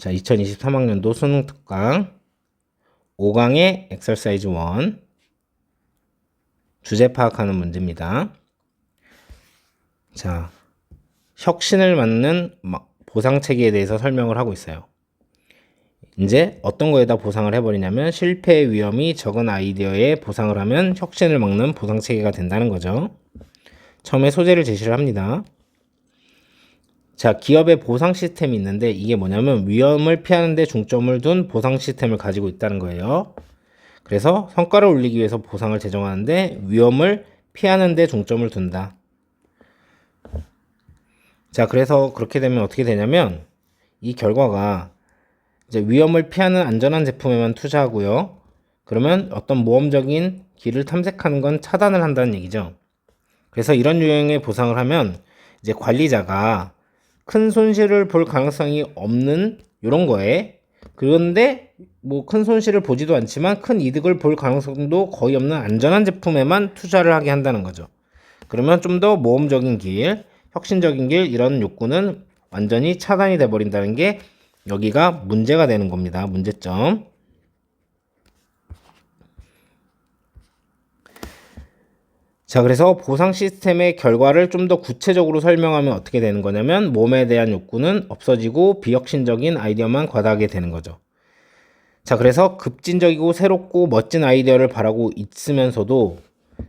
자, 2023학년도 수능 특강 5강의 엑서사이즈 1 주제 파악하는 문제입니다. 자, 혁신을 맞는 보상 체계에 대해서 설명을 하고 있어요. 이제 어떤 거에다 보상을 해버리냐면 실패의 위험이 적은 아이디어에 보상을 하면 혁신을 막는 보상 체계가 된다는 거죠. 처음에 소재를 제시를 합니다. 자, 기업의 보상 시스템이 있는데 이게 뭐냐면 위험을 피하는 데 중점을 둔 보상 시스템을 가지고 있다는 거예요. 그래서 성과를 올리기 위해서 보상을 제정하는데 위험을 피하는 데 중점을 둔다. 자, 그래서 그렇게 되면 어떻게 되냐면 이 결과가 이제 위험을 피하는 안전한 제품에만 투자하고요. 그러면 어떤 모험적인 길을 탐색하는 건 차단을 한다는 얘기죠. 그래서 이런 유형의 보상을 하면 이제 관리자가 큰 손실을 볼 가능성이 없는 이런 거에, 그런데 뭐 큰 손실을 보지도 않지만 큰 이득을 볼 가능성도 거의 없는 안전한 제품에만 투자를 하게 한다는 거죠. 그러면 좀 더 모험적인 길, 혁신적인 길, 이런 욕구는 완전히 차단이 돼 버린다는 게 여기가 문제가 되는 겁니다. 문제점. 자, 그래서 보상 시스템의 결과를 좀 더 구체적으로 설명하면 어떻게 되는 거냐면 몸에 대한 욕구는 없어지고 비혁신적인 아이디어만 과다하게 되는 거죠. 자, 그래서 급진적이고 새롭고 멋진 아이디어를 바라고 있으면서도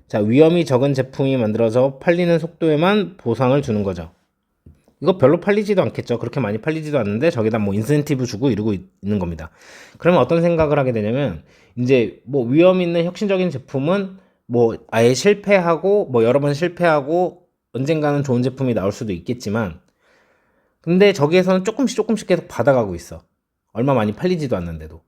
자, 위험이 적은 제품이 만들어서 팔리는 속도에만 보상을 주는 거죠. 이거 별로 팔리지도 않겠죠. 그렇게 많이 팔리지도 않는데 저기다 뭐 인센티브 주고 이러고 있는 겁니다. 그러면 어떤 생각을 하게 되냐면 이제 뭐 위험 있는 혁신적인 제품은 뭐 아예 실패하고 뭐 여러 번 실패하고 언젠가는 좋은 제품이 나올 수도 있겠지만 근데 저기에서는 조금씩 계속 받아가고 있어. 얼마 많이 팔리지도 않는데도.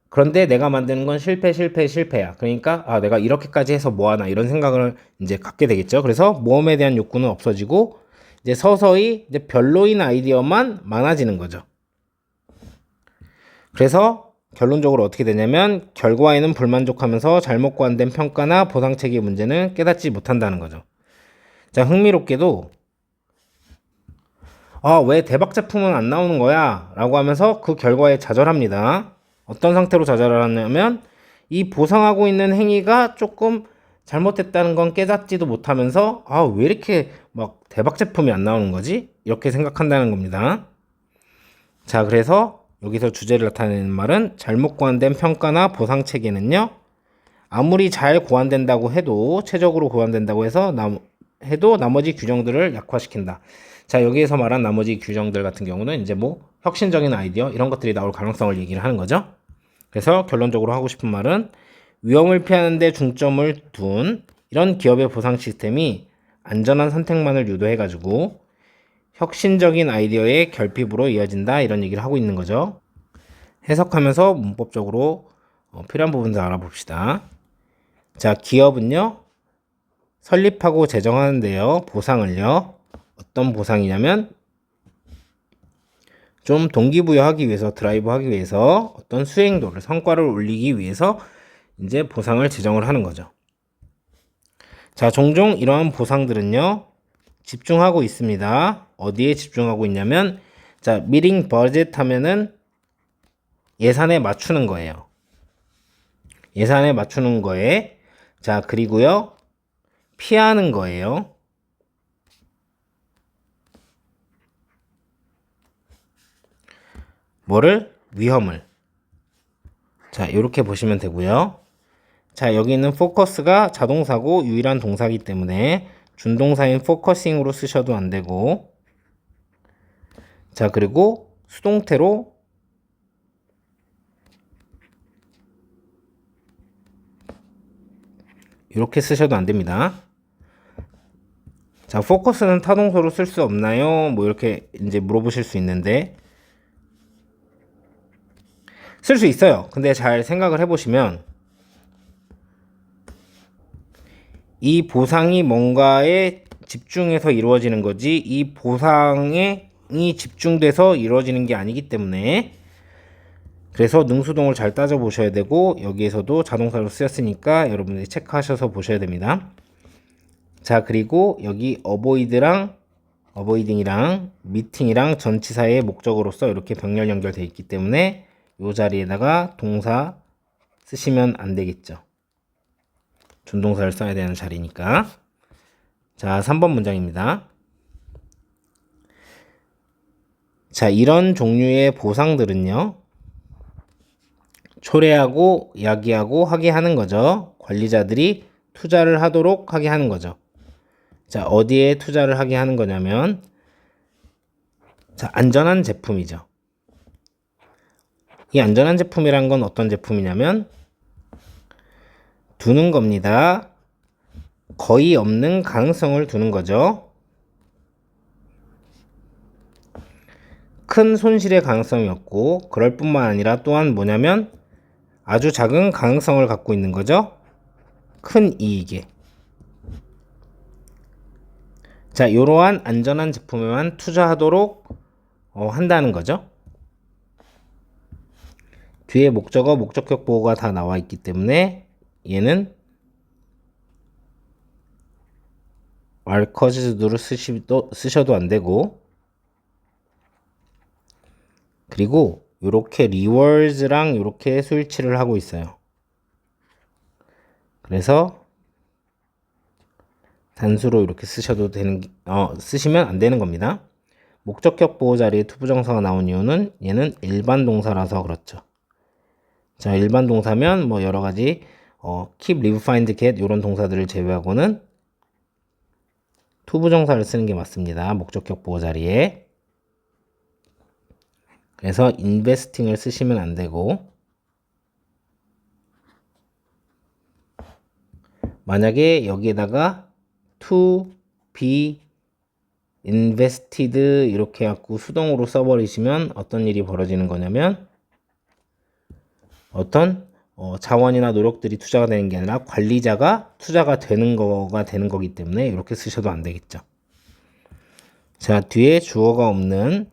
그런데 내가 만드는 건 실패야. 그러니까 내가 이렇게까지 해서 뭐하나 이런 생각을 이제 갖게 되겠죠. 그래서 모험에 대한 욕구는 없어지고 이제 서서히 이제 별로인 아이디어만 많아지는 거죠. 그래서 결론적으로 어떻게 되냐면 결과에는 불만족하면서 잘못 고안된 평가나 보상 체계 문제는 깨닫지 못한다는 거죠. 자, 흥미롭게도 왜 대박 제품은 안 나오는 거야? 라고 하면서 그 결과에 좌절합니다. 어떤 상태로 좌절을 하냐면 이 보상하고 있는 행위가 조금 잘못됐다는 건 깨닫지도 못하면서 왜 이렇게 막 대박 제품이 안 나오는 거지? 이렇게 생각한다는 겁니다. 자, 그래서 여기서 주제를 나타내는 말은 잘못 고안된 평가나 보상 체계는요, 아무리 잘 고안된다고 해도 최적으로 고안된다고 해서 해도 나머지 규정들을 약화시킨다. 자, 여기에서 말한 나머지 규정들 같은 경우는 이제 뭐 혁신적인 아이디어 이런 것들이 나올 가능성을 얘기를 하는 거죠. 그래서 결론적으로 하고 싶은 말은 위험을 피하는 데 중점을 둔 이런 기업의 보상 시스템이 안전한 선택만을 유도해가지고 혁신적인 아이디어의 결핍으로 이어진다, 이런 얘기를 하고 있는 거죠. 해석하면서 문법적으로 필요한 부분들 알아봅시다. 자, 기업은요 설립하고 제정하는데요 보상을요 어떤 보상이냐면 좀 동기부여하기 위해서, 드라이브하기 위해서 어떤 수행도를, 성과를 올리기 위해서 이제 보상을 제정을 하는 거죠. 자, 종종 이러한 보상들은요 집중하고 있습니다. 어디에 집중하고 있냐면 자, 미팅 버젯 하면은 예산에 맞추는 거예요. 예산에 맞추는 거에 자, 그리고요 피하는 거예요. 뭐를? 위험을. 자, 이렇게 보시면 되고요. 자, 여기 있는 포커스가 자동사고 유일한 동사이기 때문에 준동사인 포커싱으로 쓰셔도 안 되고, 자, 그리고 수동태로 이렇게 쓰셔도 안 됩니다. 자, 포커스는 타동사로 쓸 수 없나요? 뭐 이렇게 이제 물어보실 수 있는데 쓸 수 있어요. 근데 잘 생각을 해보시면 이 보상이 뭔가에 집중해서 이루어지는 거지 이 보상이 집중돼서 이루어지는 게 아니기 때문에 그래서 능수동을 잘 따져 보셔야 되고 여기에서도 자동사로 쓰였으니까 여러분들이 체크하셔서 보셔야 됩니다. 자, 그리고 여기 avoid랑 avoiding이랑 meeting이랑 전치사의 목적으로서 이렇게 병렬 연결되어 있기 때문에 이 자리에다가 동사 쓰시면 안 되겠죠. 준동사를 써야 되는 자리니까. 자, 3번 문장입니다. 자, 이런 종류의 보상들은요, 초래하고 야기하고 하게 하는 거죠. 관리자들이 투자를 하도록 하게 하는 거죠. 자, 어디에 투자를 하게 하는 거냐면, 자, 안전한 제품이죠. 이 안전한 제품이란 건 어떤 제품이냐면, 두는 겁니다. 거의 없는 가능성을 두는 거죠. 큰 손실의 가능성이 없고, 그럴 뿐만 아니라 또한 뭐냐면, 아주 작은 가능성을 갖고 있는 거죠. 큰 이익에. 자, 이러한 안전한 제품에만 투자하도록 한다는 거죠. 뒤에 목적어, 목적격 보호가 다 나와 있기 때문에 얘는 are caused를 쓰셔도 안 되고, 그리고 이렇게 rewards랑 이렇게 수일치를 하고 있어요. 그래서 단수로 이렇게 쓰시면 안 되는 겁니다. 목적격 보호 자리에 투부정사가 나온 이유는 얘는 일반 동사라서 그렇죠. 자, 일반 동사면 뭐 여러 가지 keep, live, find, get 이런 동사들을 제외하고는 투부정사를 쓰는 게 맞습니다. 목적격 보호 자리에. 그래서 investing을 쓰시면 안 되고, 만약에 여기에다가 to be invested 이렇게 갖고 수동으로 써버리시면 어떤 일이 벌어지는 거냐면, 어떤 자원이나 노력들이 투자가 되는 게 아니라 관리자가 투자가 되는 거기 때문에 이렇게 쓰셔도 안 되겠죠. 자, 뒤에 주어가 없는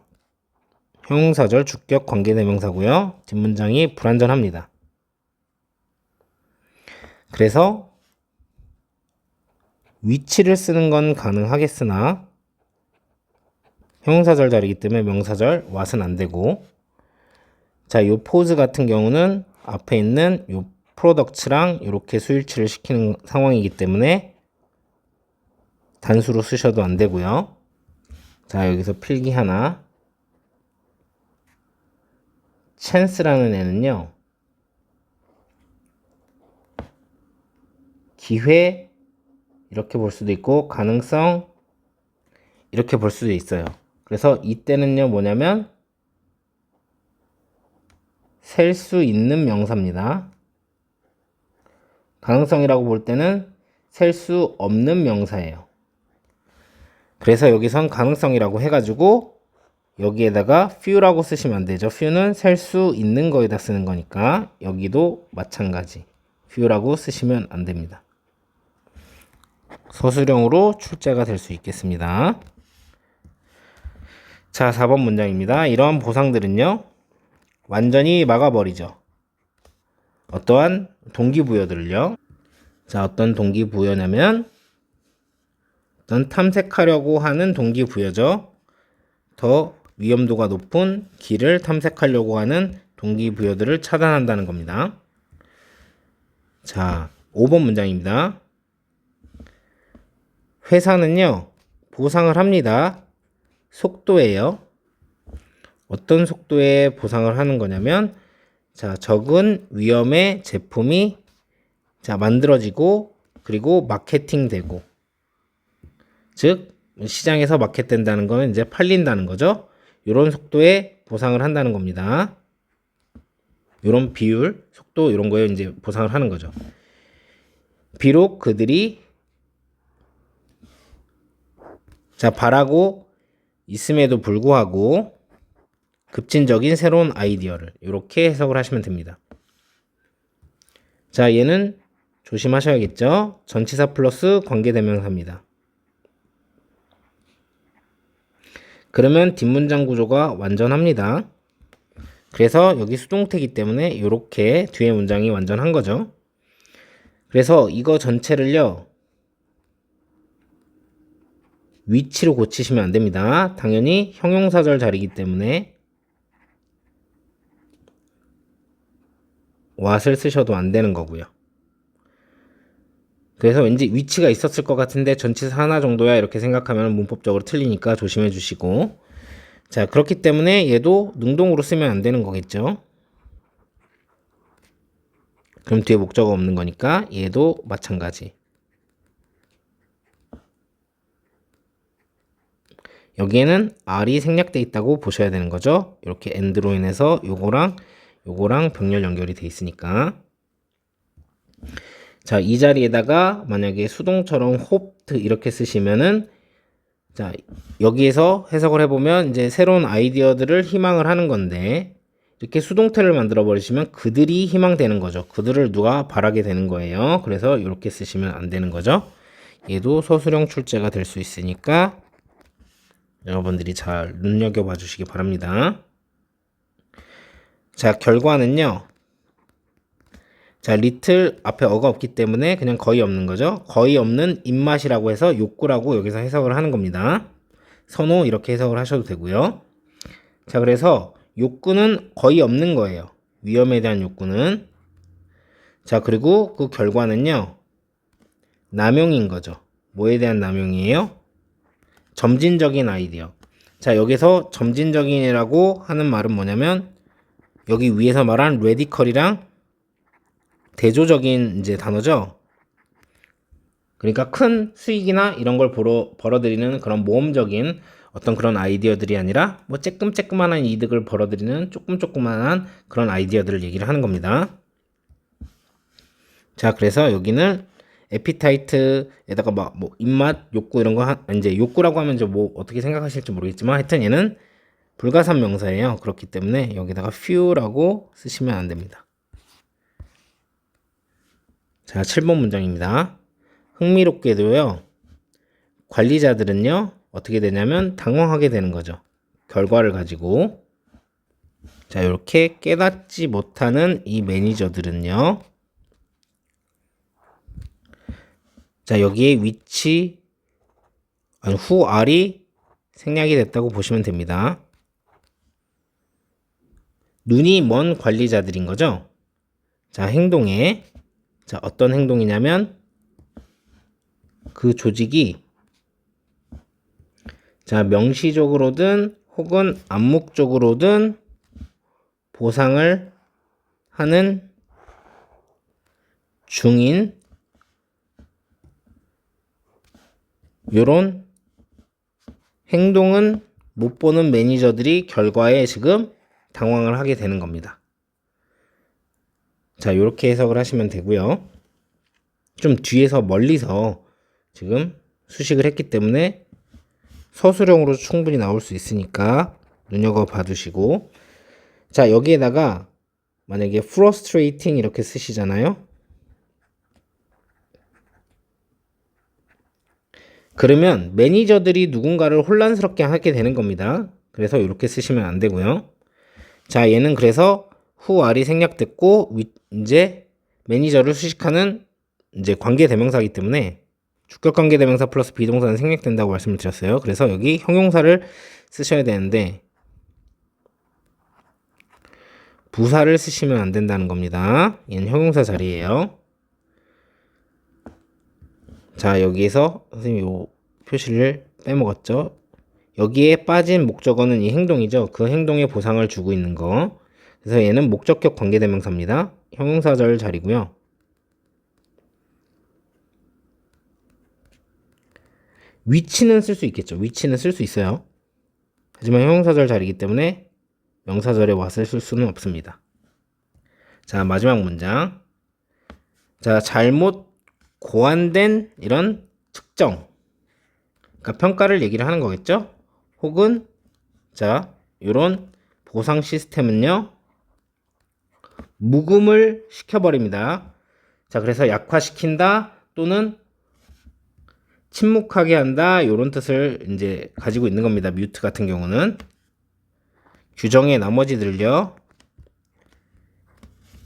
형용사절 주격 관계대명사고요. 뒷문장이 불완전합니다. 그래서 위치를 쓰는 건 가능하겠으나 형용사절 자리이기 때문에 명사절 what은 안 되고, 자, 요 pose 같은 경우는 앞에 있는 요 products랑 이렇게 수일치를 시키는 상황이기 때문에 단수로 쓰셔도 안 되고요. 자, 여기서 필기 하나. chance라는 애는요, 기회 이렇게 볼 수도 있고 가능성 이렇게 볼 수도 있어요. 그래서 이때는요 뭐냐면 셀 수 있는 명사입니다. 가능성이라고 볼 때는 셀 수 없는 명사예요. 그래서 여기선 가능성이라고 해가지고 여기에다가 few라고 쓰시면 안 되죠. few는 셀 수 있는 거에다 쓰는 거니까 여기도 마찬가지 few라고 쓰시면 안 됩니다. 서술형으로 출제가 될 수 있겠습니다. 자, 4번 문장입니다. 이러한 보상들은요, 완전히 막아버리죠. 어떠한 동기부여들을요. 자, 어떤 동기부여냐면, 어떤 탐색하려고 하는 동기부여죠. 더 위험도가 높은 길을 탐색하려고 하는 동기부여들을 차단한다는 겁니다. 자, 5번 문장입니다. 회사는요, 보상을 합니다. 속도예요. 어떤 속도에 보상을 하는 거냐면, 자, 적은 위험의 제품이 만들어지고 그리고 마케팅되고, 즉 시장에서 마켓된다는 거는 이제 팔린다는 거죠. 이런 속도에 보상을 한다는 겁니다. 이런 비율, 속도 이런 거에 이제 보상을 하는 거죠. 비록 그들이 바라고 있음에도 불구하고 급진적인 새로운 아이디어를 이렇게 해석을 하시면 됩니다. 자, 얘는 조심하셔야겠죠. 전치사 플러스 관계대명사입니다. 그러면 뒷문장 구조가 완전합니다. 그래서 여기 수동태이기 때문에 이렇게 뒤에 문장이 완전한 거죠. 그래서 이거 전체를요, 위치로 고치시면 안 됩니다. 당연히 형용사절 자리이기 때문에 what을 쓰셔도 안 되는 거고요. 그래서 왠지 위치가 있었을 것 같은데 전치사 하나 정도야 이렇게 생각하면 문법적으로 틀리니까 조심해 주시고, 자, 그렇기 때문에 얘도 능동으로 쓰면 안 되는 거겠죠. 그럼 뒤에 목적어 없는 거니까 얘도 마찬가지. 여기에는 R이 생략돼 있다고 보셔야 되는 거죠. 이렇게 and로 인해서 요거랑 병렬 연결이 돼 있으니까. 자, 이 자리에다가 만약에 수동처럼 hoped 이렇게 쓰시면은, 자, 여기에서 해석을 해보면 이제 새로운 아이디어들을 희망을 하는 건데, 이렇게 수동태를 만들어 버리시면 그들이 희망되는 거죠. 그들을 누가 바라게 되는 거예요. 그래서 이렇게 쓰시면 안 되는 거죠. 얘도 서술형 출제가 될 수 있으니까 여러분들이 잘 눈여겨봐 주시기 바랍니다. 자, 결과는요. 자, little 앞에 어가 없기 때문에 그냥 거의 없는 거죠. 거의 없는 입맛이라고 해서 욕구라고 여기서 해석을 하는 겁니다. 선호 이렇게 해석을 하셔도 되고요. 자, 그래서 욕구는 거의 없는 거예요. 위험에 대한 욕구는. 자, 그리고 그 결과는요. 남용인 거죠. 뭐에 대한 남용이에요? 점진적인 아이디어. 자, 여기서 점진적인이라고 하는 말은 뭐냐면 여기 위에서 말한 레디컬이랑 대조적인 이제 단어죠. 그러니까 큰 수익이나 이런 걸 벌어들이는 그런 모험적인 어떤 그런 아이디어들이 아니라 뭐 쬐끔쬐끔한 이득을 벌어들이는 조그만한 그런 아이디어들을 얘기를 하는 겁니다. 자, 그래서 여기는 에피타이트에다가 막 뭐 입맛, 욕구 이런 거 이제 욕구라고 하면 이제 뭐 어떻게 생각하실지 모르겠지만 하여튼 얘는 불가산 명사예요. 그렇기 때문에 여기다가 few라고 쓰시면 안 됩니다. 자, 7번 문장입니다. 흥미롭게도요. 관리자들은요. 어떻게 되냐면 당황하게 되는 거죠. 결과를 가지고. 자, 이렇게 깨닫지 못하는 이 매니저들은요. 자, 여기에 위치 who are이 생략이 됐다고 보시면 됩니다. 눈이 먼 관리자들인 거죠. 자, 행동에 자, 어떤 행동이냐면 그 조직이 자, 명시적으로든 혹은 암묵적으로든 보상을 하는 중인 요런 행동은 못 보는 매니저들이 결과에 지금 당황을 하게 되는 겁니다. 자, 요렇게 해석을 하시면 되고요. 좀 뒤에서 멀리서 지금 수식을 했기 때문에 서술형으로 충분히 나올 수 있으니까 눈여겨 봐두시고, 자, 여기에다가 만약에 frustrating 이렇게 쓰시잖아요. 그러면 매니저들이 누군가를 혼란스럽게 하게 되는 겁니다. 그래서 이렇게 쓰시면 안 되고요. 자, 얘는 그래서 who are이 생략됐고 이제 매니저를 수식하는 이제 관계대명사이기 때문에 주격관계대명사 플러스 비동사는 생략된다고 말씀을 드렸어요. 그래서 여기 형용사를 쓰셔야 되는데 부사를 쓰시면 안 된다는 겁니다. 얘는 형용사 자리예요. 자, 여기에서 선생님이 요 표시를 빼먹었죠. 여기에 빠진 목적어는 이 행동이죠. 그 행동에 보상을 주고 있는 거. 그래서 얘는 목적격 관계대명사입니다. 형용사절 자리고요. 위치는 쓸 수 있겠죠. 위치는 쓸 수 있어요. 하지만 형용사절 자리이기 때문에 명사절에 what을 쓸 수는 없습니다. 자, 마지막 문장. 자, 잘못 고안된 이런 특정. 그러니까 평가를 얘기를 하는 거겠죠. 혹은 자, 요런 보상 시스템은요. 묵음을 시켜버립니다. 자, 그래서 약화시킨다 또는 침묵하게 한다 요런 뜻을 이제 가지고 있는 겁니다. 뮤트 같은 경우는 규정의 나머지들요.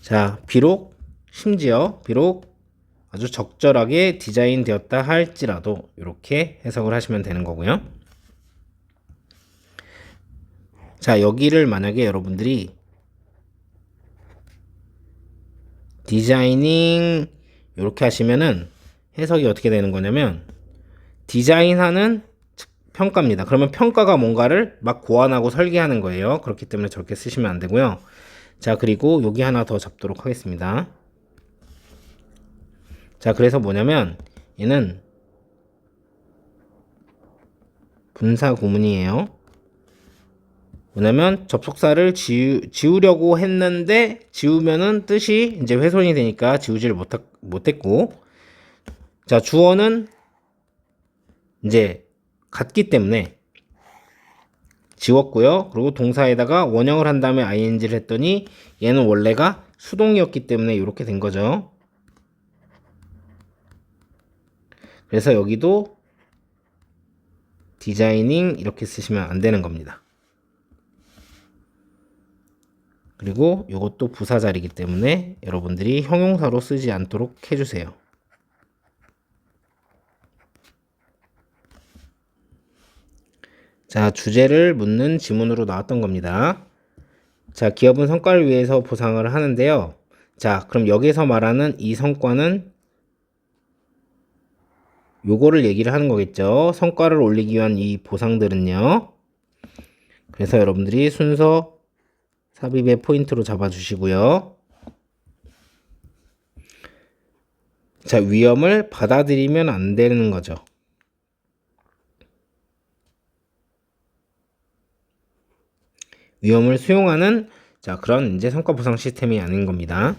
자, 비록 심지어 비록 아주 적절하게 디자인되었다 할지라도 이렇게 해석을 하시면 되는 거고요. 자, 여기를 만약에 여러분들이 디자이닝 이렇게 하시면은 해석이 어떻게 되는 거냐면 디자인하는 평가입니다. 그러면 평가가 뭔가를 막 고안하고 설계하는 거예요. 그렇기 때문에 저렇게 쓰시면 안 되고요. 자, 그리고 여기 하나 더 잡도록 하겠습니다. 자, 그래서 뭐냐면 얘는 분사 구문이에요. 뭐냐면 접속사를 지우려고 했는데 지우면은 뜻이 이제 훼손이 되니까 지우지를 못했고, 자, 주어는 이제 같기 때문에 지웠고요. 그리고 동사에다가 원형을 한 다음에 ing를 했더니 얘는 원래가 수동이었기 때문에 이렇게 된 거죠. 그래서 여기도 디자이닝 이렇게 쓰시면 안 되는 겁니다. 그리고 이것도 부사자리이기 때문에 여러분들이 형용사로 쓰지 않도록 해주세요. 자, 주제를 묻는 지문으로 나왔던 겁니다. 자, 기업은 성과를 위해서 보상을 하는데요. 자, 그럼 여기서 말하는 이 성과는 요거를 얘기를 하는 거겠죠. 성과를 올리기 위한 이 보상들은요. 그래서 여러분들이 순서 삽입의 포인트로 잡아주시고요. 자, 위험을 받아들이면 안 되는 거죠. 위험을 수용하는 자, 그런 이제 성과 보상 시스템이 아닌 겁니다.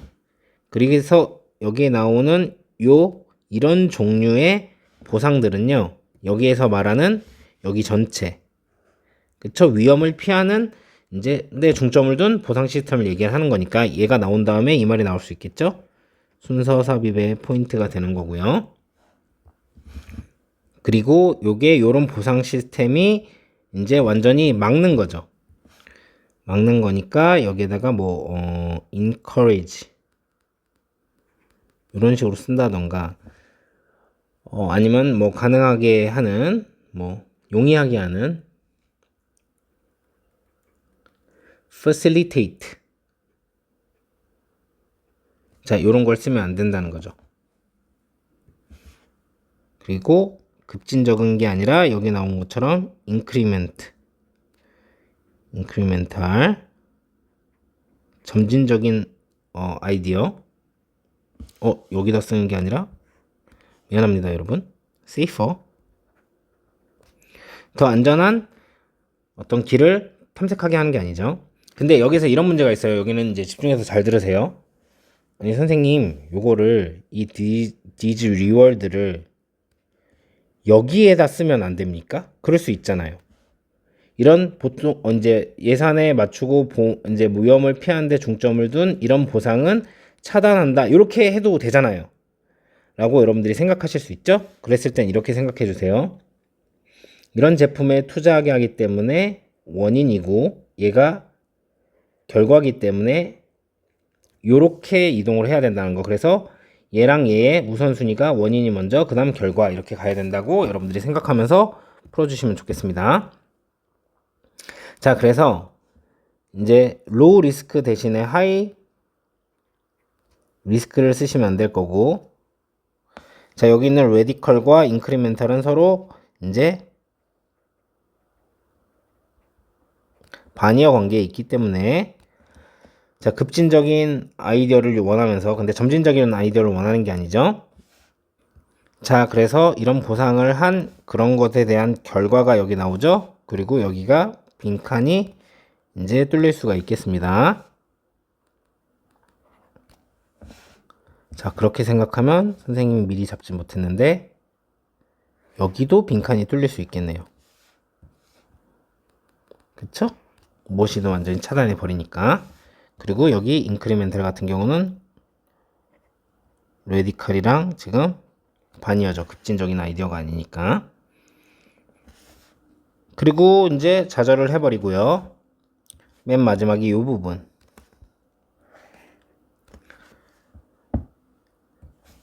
그래서 여기에 나오는 이런 종류의 보상들은요. 여기에서 말하는 여기 전체. 그쵸? 위험을 피하는 이제 내 중점을 둔 보상 시스템을 얘기하는 거니까 얘가 나온 다음에 이 말이 나올 수 있겠죠? 순서 삽입의 포인트가 되는 거고요. 그리고 요게 요런 보상 시스템이 이제 완전히 막는 거죠. 막는 거니까 여기에다가 encourage 이런 식으로 쓴다던가 아니면 가능하게 하는 용이하게 하는 facilitate 자, 요런 걸 쓰면 안 된다는 거죠. 그리고 급진적인 게 아니라 여기 나온 것처럼 incremental 점진적인 아이디어 여기다 쓰는 게 아니라 미안합니다 여러분 safer 더 안전한 어떤 길을 탐색하게 하는 게 아니죠. 근데 여기서 이런 문제가 있어요. 여기는 이제 집중해서 잘 들으세요. 아니 선생님 요거를 이 these reward를 여기에다 쓰면 안 됩니까? 그럴 수 있잖아요. 이런 보통 이제 예산에 맞추고 이제 위험을 피하는데 중점을 둔 이런 보상은 차단한다. 이렇게 해도 되잖아요. 라고 여러분들이 생각하실 수 있죠? 그랬을 땐 이렇게 생각해 주세요. 이런 제품에 투자하게 하기 때문에 원인이고 얘가 결과기 때문에 이렇게 이동을 해야 된다는 거. 그래서 얘랑 얘의 우선순위가 원인이 먼저 그 다음 결과 이렇게 가야 된다고 여러분들이 생각하면서 풀어주시면 좋겠습니다. 자, 그래서 이제 로우 리스크 대신에 하이 리스크를 쓰시면 안 될 거고, 자, 여기 있는 레디컬과 인크리멘탈은 서로 이제 반이어 관계에 있기 때문에 자, 급진적인 아이디어를 원하면서 근데 점진적인 아이디어를 원하는 게 아니죠. 자, 그래서 이런 보상을 한 그런 것에 대한 결과가 여기 나오죠. 그리고 여기가 빈칸이 이제 뚫릴 수가 있겠습니다. 자, 그렇게 생각하면 선생님이 미리 잡지 못했는데 여기도 빈칸이 뚫릴 수 있겠네요. 그쵸? 모시도 완전히 차단해 버리니까. 그리고 여기 인크리멘탈 같은 경우는 레디컬이랑 지금 반이어죠. 급진적인 아이디어가 아니니까. 그리고 이제 좌절을 해버리고요. 맨 마지막이 이 부분.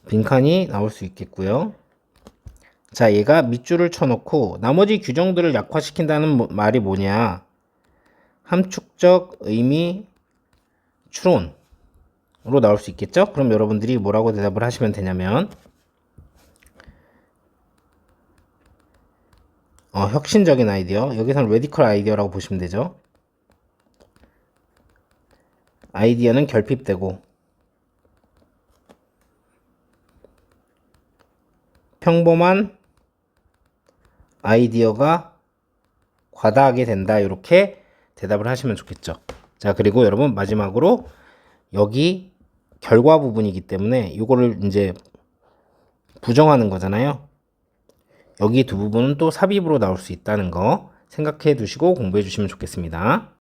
빈칸이 나올 수 있겠고요. 자, 얘가 밑줄을 쳐놓고 나머지 규정들을 약화시킨다는 말이 뭐냐? 함축적 의미 추론으로 나올 수 있겠죠? 그럼 여러분들이 뭐라고 대답을 하시면 되냐면 혁신적인 아이디어, 여기서는 레디컬 아이디어라고 보시면 되죠. 아이디어는 결핍되고 평범한 아이디어가 과다하게 된다. 이렇게 대답을 하시면 좋겠죠. 자, 그리고 여러분 마지막으로 여기 결과 부분이기 때문에 이거를 이제 부정하는 거잖아요. 여기 두 부분은 또 삽입으로 나올 수 있다는 거 생각해 두시고 공부해 주시면 좋겠습니다.